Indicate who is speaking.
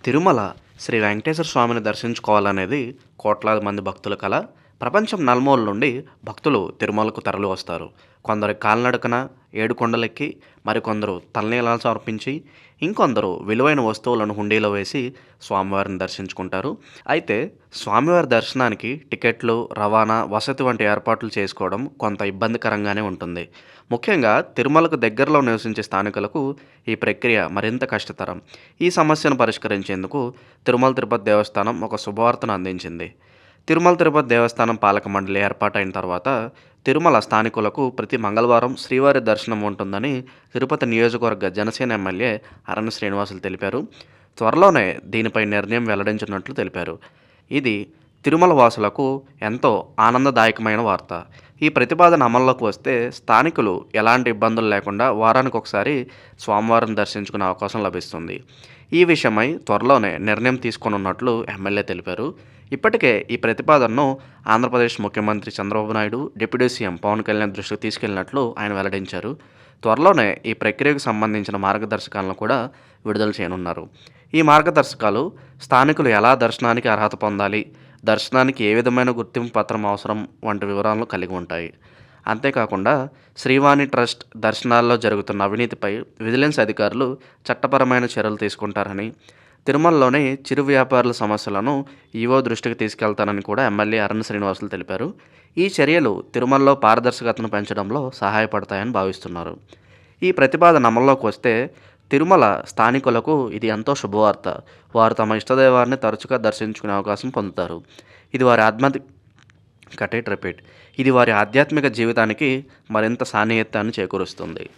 Speaker 1: తిరుమల శ్రీ వెంకటేశ్వర స్వామిని దర్శించుకోవాలనేది కోట్లాది మంది భక్తుల కల. ప్రపంచం నలుమూలల నుండి భక్తులు తిరుమలకు తరలి వస్తారు. కొందరు కాలినడకన ఏడుకొండలెక్కి, మరికొందరు తలనీలాలు సమర్పించి, ఇంకొందరు విలువైన వస్తువులను హుండీలో వేసి స్వామివారిని దర్శించుకుంటారు. అయితే స్వామివారి దర్శనానికి టికెట్లు, రవాణా, వసతి వంటి ఏర్పాట్లు చేసుకోవడం కొంత ఇబ్బందికరంగానే ఉంటుంది. ముఖ్యంగా తిరుమలకు దగ్గరలో నివసించే స్థానికులకు ఈ ప్రక్రియ మరింత కష్టతరం. ఈ సమస్యను పరిష్కరించేందుకు తిరుమల తిరుపతి దేవస్థానం ఒక శుభవార్తను అందించింది. తిరుమల తిరుపతి దేవస్థానం పాలక మండలి ఏర్పాటైన తర్వాత తిరుమల స్థానికులకు ప్రతి మంగళవారం శ్రీవారి దర్శనం ఉంటుందని తిరుపతి నియోజకవర్గ జనసేన ఎమ్మెల్యే అరణ్య శ్రీనివాసులు తెలిపారు. త్వరలోనే దీనిపై నిర్ణయం వెల్లడించినట్లు తెలిపారు. ఇది తిరుమల వాసులకు ఎంతో ఆనందదాయకమైన వార్త. ఈ ప్రతిపాదన అమల్లోకి వస్తే స్థానికులు ఎలాంటి ఇబ్బందులు లేకుండా వారానికి ఒకసారి స్వామివారిని దర్శించుకునే అవకాశం లభిస్తుంది. ఈ విషయమై త్వరలోనే నిర్ణయం తీసుకోనున్నట్లు ఎమ్మెల్యే తెలిపారు. ఇప్పటికే ఈ ప్రతిపాదనను ఆంధ్రప్రదేశ్ ముఖ్యమంత్రి చంద్రబాబు నాయుడు, డిప్యూటీ సీఎం పవన్ కళ్యాణ్ దృష్టికి తీసుకెళ్లినట్లు ఆయన వెల్లడించారు. త్వరలోనే ఈ ప్రక్రియకు సంబంధించిన మార్గదర్శకాలను కూడా విడుదల చేయనున్నారు. ఈ మార్గదర్శకాలు స్థానికులు ఎలా దర్శనానికి అర్హత పొందాలి, దర్శనానికి ఏ విధమైన గుర్తింపు పత్రం అవసరం వంటి వివరాలను కలిగి ఉంటాయి. అంతేకాకుండా శ్రీవాణి ట్రస్ట్ దర్శనాల్లో జరుగుతున్న అవినీతిపై విజిలెన్స్ అధికారులు చట్టపరమైన చర్యలు తీసుకుంటారని, తిరుమలలోని చిరు వ్యాపారుల సమస్యలను ఈవో దృష్టికి తీసుకెళ్తానని కూడా ఎమ్మెల్యే అరణ్య శ్రీనివాసులు తెలిపారు. ఈ చర్యలు తిరుమలలో పారదర్శకతను పెంచడంలో సహాయపడతాయని భావిస్తున్నారు. ఈ ప్రతిపాదన అమల్లోకి వస్తే తిరుమల స్థానికులకు ఇది ఎంతో శుభవార్త. వారు తమ ఇష్టదైవాన్ని తరచుగా దర్శించుకునే అవకాశం పొందుతారు. ఇది వారి ఇది వారి ఆధ్యాత్మిక జీవితానికి మరింత సాన్నిహిత్యాన్ని చేకూరుస్తుంది.